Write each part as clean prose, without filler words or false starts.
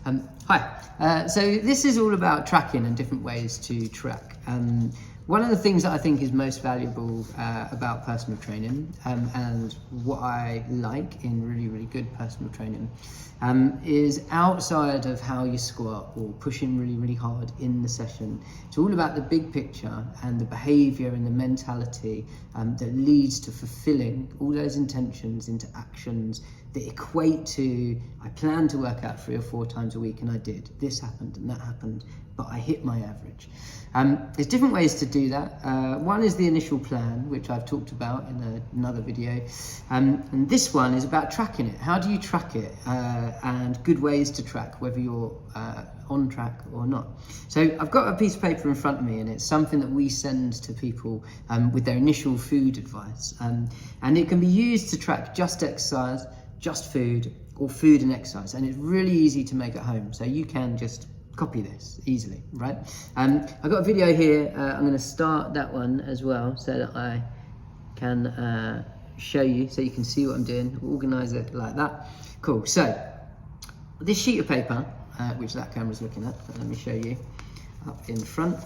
Hi, so this is all about tracking and different ways to track. One of the things that I think is most valuable about personal training and what I like in really good personal training is outside of how you squat or pushing really hard in the session. It's all about the big picture and the behavior and the mentality that leads to fulfilling all those intentions into actions that equate to, I plan to work out 3 or 4 times a week and I did. This happened and that happened, but I hit my average. There's different ways to do that. One is the initial plan, which I've talked about in another video. And this one is about tracking it. How do you track it? And good ways to track whether you're on track or not. So I've got a piece of paper in front of me and it's something that we send to people with their initial food advice. And it can be used to track just exercise, just food, or food and exercise. And it's really easy to make at home. So you can just copy this easily, right? I've got a video here. I'm going to start that one as well so that I can show you so you can see what I'm doing. Organize it like that. Cool. So this sheet of paper, which that camera's looking at, let me show you up in front.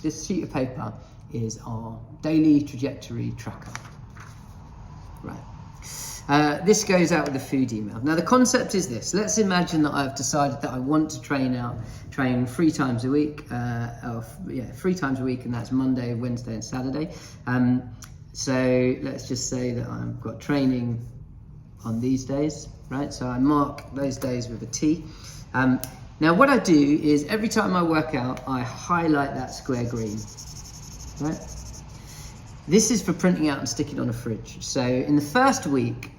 This sheet of paper is our daily trajectory tracker, right? This goes out with a food email. Now the concept is this. Let's imagine that I've decided that I want to train 3 times a week, 3 times a week, and that's Monday, Wednesday and Saturday. So let's just say that I've got training on these days, right? So I mark those days with a T. Now what I do is every time I work out, I highlight that square green, right? This is for printing out and sticking on a fridge. So in the first week,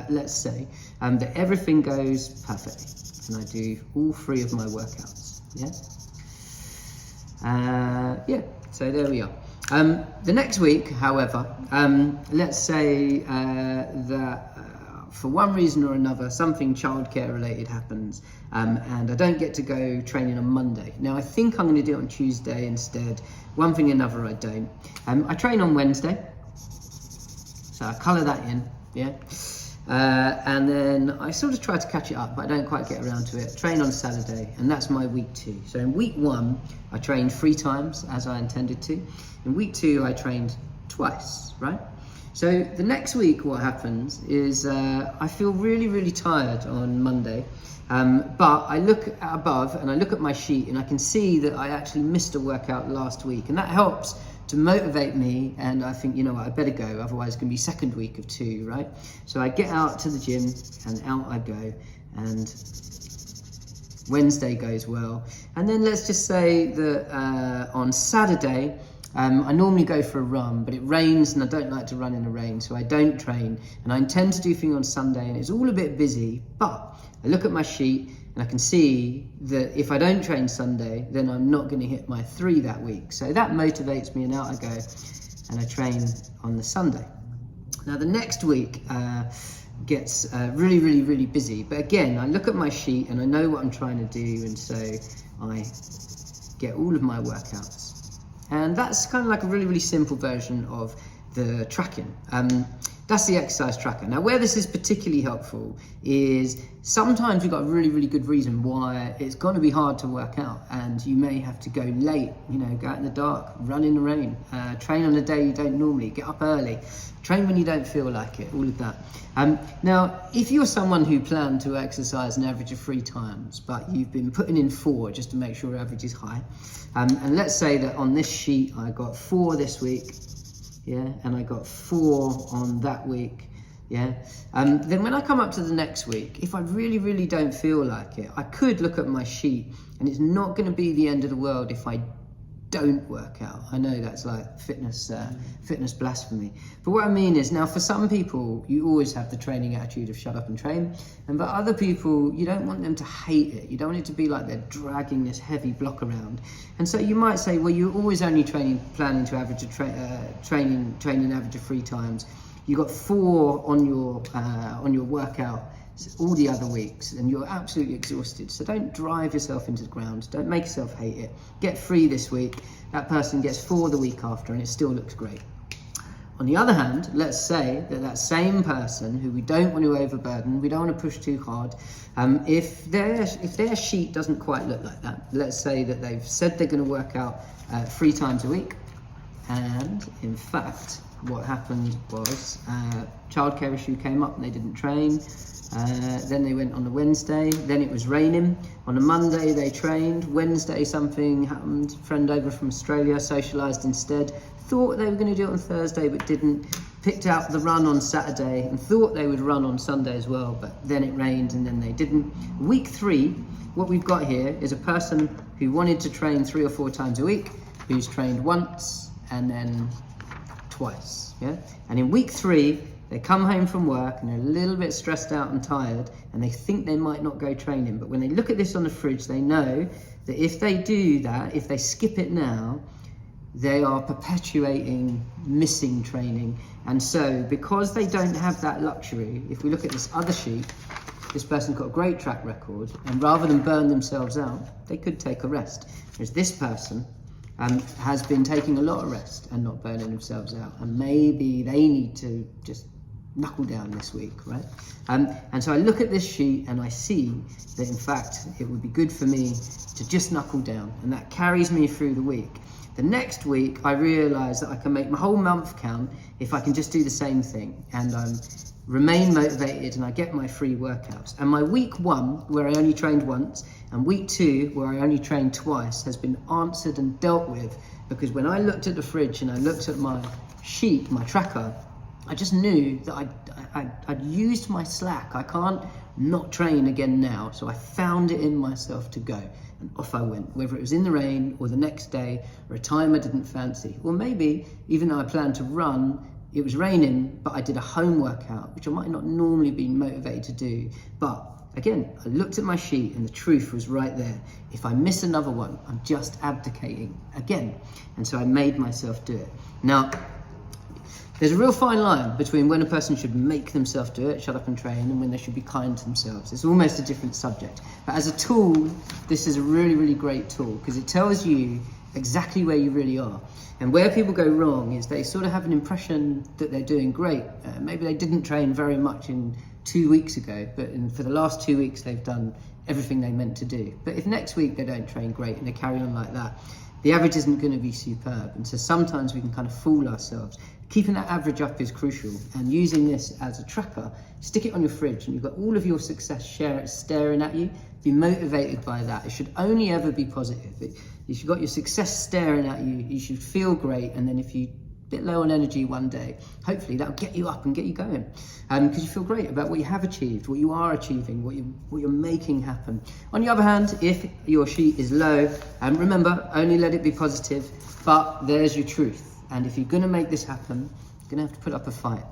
let's say that everything goes perfectly and I do all 3 of my workouts, so there we are. The next week, however, let's say that for one reason or another, something childcare related happens and I don't get to go training on Monday. Now I think I'm going to do it on Tuesday instead. One thing or another I don't. I train on Wednesday, so I colour that in, and then I sort of try to catch it up, but I don't quite get around to it. Train on Saturday, and that's my week 2. So in week 1, I trained 3 times as I intended to. In week 2, I trained twice, right? So the next week what happens is I feel really tired on Monday, but I look above and I look at my sheet and I can see that I actually missed a workout last week, and that helps to motivate me, and I think, you know what, I better go, otherwise it's going to be second week of 2, right? So I get out to the gym and out I go, and Wednesday goes well, and then let's just say that on Saturday I normally go for a run, but it rains and I don't like to run in the rain, so I don't train, and I intend to do things on Sunday and it's all a bit busy, but I look at my sheet and I can see that if I don't train Sunday, then I'm not going to hit my 3 that week. So that motivates me, and out I go and I train on the Sunday. Now the next week gets really busy, but again I look at my sheet and I know what I'm trying to do, and so I get all of my workouts. And that's kind of like a really simple version of the tracking. That's the exercise tracker. Now where this is particularly helpful is sometimes you've got a really good reason why it's going to be hard to work out, and you may have to go late, go out in the dark, run in the rain, train on a day you don't normally, get up early, train when you don't feel like it, all of that. Now if you're someone who planned to exercise an average of 3 times, but you've been putting in 4 just to make sure your average is high, and let's say that on this sheet I got 4 this week, and I got 4 on that week, then when I come up to the next week, if I really don't feel like it, I could look at my sheet, and it's not going to be the end of the world if I don't work out. I know that's like fitness blasphemy, but what I mean is, now for some people you always have the training attitude of shut up and train, and for other people you don't want them to hate it. You don't want it to be like they're dragging this heavy block around, and so you might say, well, you're always only planning to average train an average of 3 times. You got 4 on your workout all the other weeks and you're absolutely exhausted, so don't drive yourself into the ground, don't make yourself hate it. Get 3 this week, that person gets 4 the week after, and it still looks great. On the other hand, let's say that that same person who we don't want to overburden, we don't want to push too hard, if their sheet doesn't quite look like that, let's say that they've said they're going to work out 3 times a week, and in fact, what happened was childcare issue came up and they didn't train. Then they went on a Wednesday, then it was raining. On a Monday they trained, Wednesday something happened, friend over from Australia socialised instead, thought they were going to do it on Thursday but didn't, picked out the run on Saturday and thought they would run on Sunday as well, but then it rained and then they didn't. Week 3, what we've got here is a person who wanted to train 3 or 4 times a week, who's trained once and then twice, yeah? And in week 3, they come home from work and they're a little bit stressed out and tired and they think they might not go training. But when they look at this on the fridge, they know that if they do that, if they skip it now, they are perpetuating missing training. And so because they don't have that luxury, if we look at this other sheet, this person's got a great track record, and rather than burn themselves out, they could take a rest. Whereas this person has been taking a lot of rest and not burning themselves out, and maybe they need to just knuckle down this week, right? And so I look at this sheet and I see that in fact it would be good for me to just knuckle down, and that carries me through the week. The next week I realise that I can make my whole month count if I can just do the same thing and remain motivated and I get my free workouts. And my week 1, where I only trained once, and week 2, where I only trained twice, has been answered and dealt with, because when I looked at the fridge and I looked at my sheet, my tracker, I just knew that I'd used my slack. I can't not train again now. So I found it in myself to go, and off I went, whether it was in the rain or the next day or a time I didn't fancy. Or maybe even though I planned to run, it was raining, but I did a home workout, which I might not normally be motivated to do. But again, I looked at my sheet and the truth was right there. If I miss another one, I'm just abdicating again. And so I made myself do it. Now, there's a real fine line between when a person should make themselves do it, shut up and train, and when they should be kind to themselves. It's almost a different subject. But as a tool, this is a really, really great tool, because it tells you exactly where you really are. And where people go wrong is they sort of have an impression that they're doing great. Maybe they didn't train very much in 2 weeks ago, but for the last 2 weeks they've done everything they meant to do. But if next week they don't train great and they carry on like that, the average isn't going to be superb. And so sometimes we can kind of fool ourselves. Keeping that average up is crucial, and using this as a tracker, stick it on your fridge and you've got all of your success staring at you. Be motivated by that. It should only ever be positive. If you've got your success staring at you, you should feel great, and then if you're a bit low on energy one day, hopefully that'll get you up and get you going, because you feel great about what you have achieved, what you are achieving, what you're making happen. On the other hand, if your sheet is low, remember, only let it be positive, but there's your truth. And if you're going to make this happen, you're going to have to put up a fight.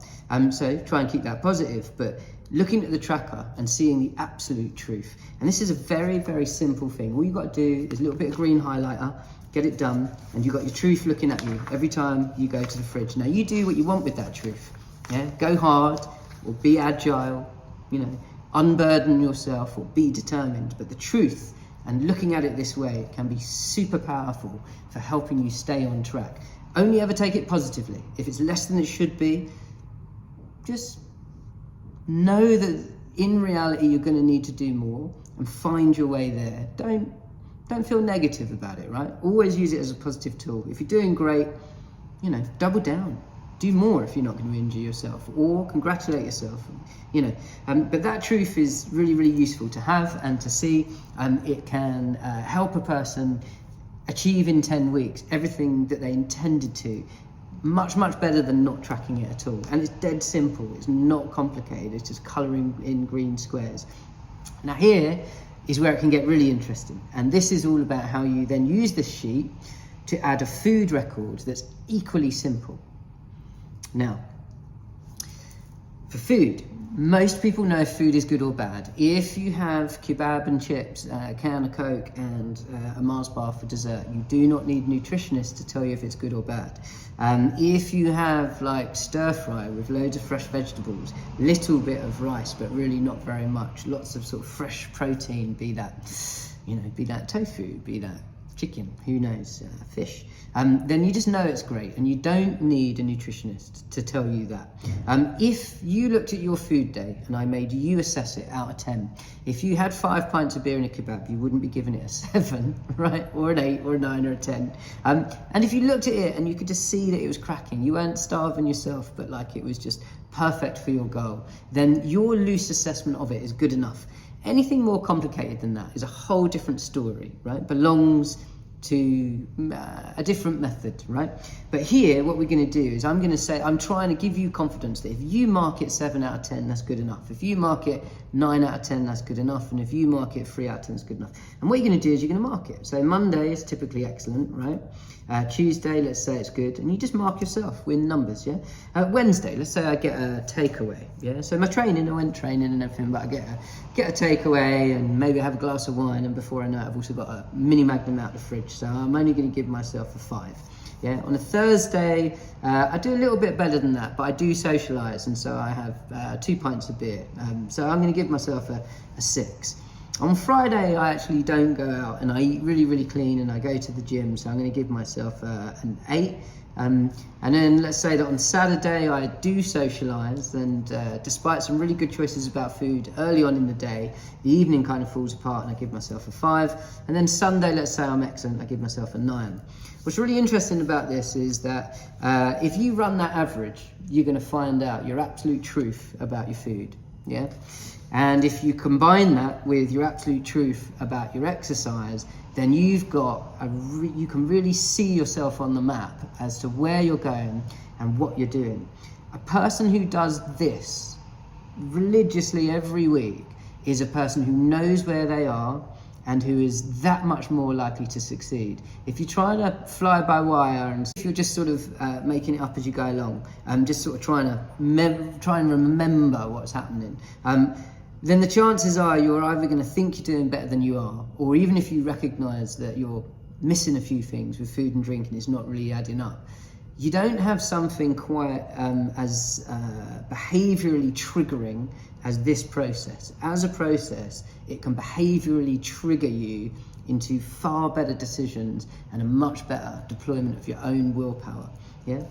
So try and keep that positive, but looking at the tracker and seeing the absolute truth. And this is a very, very simple thing. All you've got to do is a little bit of green highlighter, get it done, and you've got your truth looking at you every time you go to the fridge. Now you do what you want with that truth. Yeah? Go hard, or be agile, unburden yourself, or be determined. But the truth, and looking at it this way, can be super powerful for helping you stay on track. Only ever take it positively. If it's less than it should be, just know that in reality you're going to need to do more, and find your way there. Don't feel negative about it, right? Always use it as a positive tool. If you're doing great, double down. Do more if you're not going to injure yourself, or congratulate yourself, But that truth is really, really useful to have and to see. It can help a person achieve in 10 weeks everything that they intended to. Much, much better than not tracking it at all. And it's dead simple. It's not complicated. It's just colouring in green squares. Now here is where it can get really interesting. And this is all about how you then use this sheet to add a food record that's equally simple. Now, for food, most people know if food is good or bad. If you have kebab and chips, a can of Coke and a Mars bar for dessert, you do not need nutritionists to tell you if it's good or bad. If you have like stir fry with loads of fresh vegetables, little bit of rice, but really not very much, lots of sort of fresh protein, be that tofu, be that chicken, who knows, fish, then you just know it's great, and you don't need a nutritionist to tell you that. If you looked at your food day and I made you assess it out of 10, if you had 5 pints of beer and a kebab, you wouldn't be giving it a 7, right? Or an 8 or a 9 or a 10. And if you looked at it and you could just see that it was cracking, you weren't starving yourself, but like it was just perfect for your goal, then your loose assessment of it is good enough. Anything more complicated than that is a whole different story, right? Belongs to a different method, right? But here, what we're going to do is I'm going to say, I'm trying to give you confidence that if you mark it 7 out of 10, that's good enough. If you mark it 9 out of 10, that's good enough. And if you mark it 3 out of 10, it's good enough. And what you're going to do is you're going to mark it. So Monday is typically excellent, right? Tuesday, let's say it's good. And you just mark yourself with numbers, yeah? Wednesday, let's say I get a takeaway, yeah? So my training, I went training and everything, but I get a takeaway and maybe I have a glass of wine, and before I know it, I've also got a mini Magnum out the fridge. So I'm only going to give myself a 5. Yeah, on a Thursday, I do a little bit better than that, but I do socialise, and so I have 2 pints of beer. So I'm going to give myself a 6. On Friday, I actually don't go out, and I eat really, really clean, and I go to the gym, so I'm going to give myself an 8. And then let's say that on Saturday I do socialise, and despite some really good choices about food early on in the day, the evening kind of falls apart and I give myself a 5. And then Sunday, let's say I'm excellent, I give myself a 9. What's really interesting about this is that if you run that average, you're going to find out your absolute truth about your food, yeah? And if you combine that with your absolute truth about your exercise, then you've got you can really see yourself on the map as to where you're going and what you're doing. A person who does this religiously every week is a person who knows where they are and who is that much more likely to succeed. If you're trying to fly by wire, and if you're just sort of making it up as you go along, just sort of trying to remember what's happening, then the chances are you're either going to think you're doing better than you are, or even if you recognise that you're missing a few things with food and drink and it's not really adding up, you don't have something quite as behaviourally triggering as this process. As a process, it can behaviourally trigger you into far better decisions and a much better deployment of your own willpower. Yeah.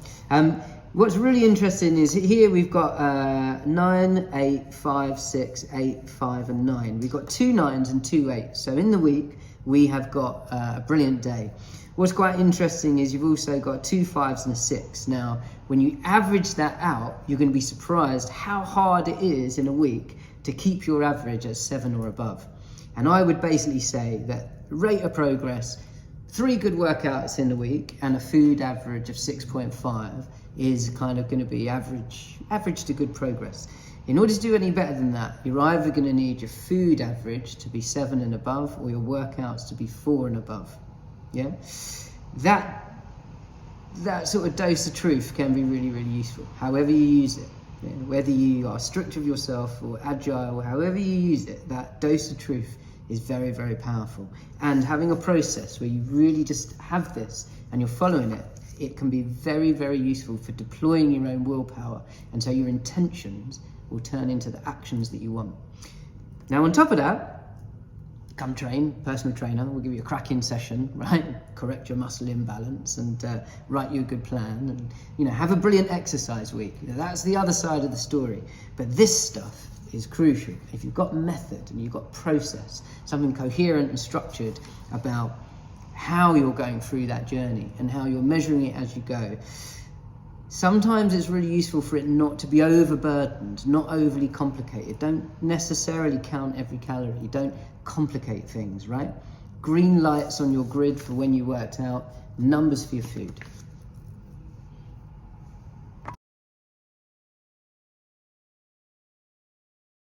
What's really interesting is here we've got 9, 8, 5, 6, 8, 5 and 9. We've got 2 9s and 2 8s. So in the week we have got a brilliant day. What's quite interesting is you've also got 2 5s and a 6. Now, when you average that out, you're going to be surprised how hard it is in a week to keep your average at 7 or above. And I would basically say that rate of progress, 3 good workouts in the week and a food average of 6.5 is kind of going to be average to good progress. In order to do any better than that, you're either going to need your food average to be 7 and above, or your workouts to be 4 and above. Yeah, that sort of dose of truth can be really, really useful. However you use it, yeah? Whether you are strict with yourself or agile, however you use it, that dose of truth is very, very powerful. And having a process where you really just have this and you're following it, it can be very, very useful for deploying your own willpower, and so your intentions will turn into the actions that you want. Now, on top of that, come train, personal trainer, we'll give you a cracking session, right? Correct your muscle imbalance and write you a good plan, and have a brilliant exercise week. That's the other side of the story. But this stuff is crucial. If you've got method and you've got process, something coherent and structured about how you're going through that journey and how you're measuring it as you go, sometimes it's really useful for it not to be overburdened, not overly complicated. Don't necessarily count every calorie. Don't complicate things, right? Green lights on your grid for when you worked out, numbers for your food.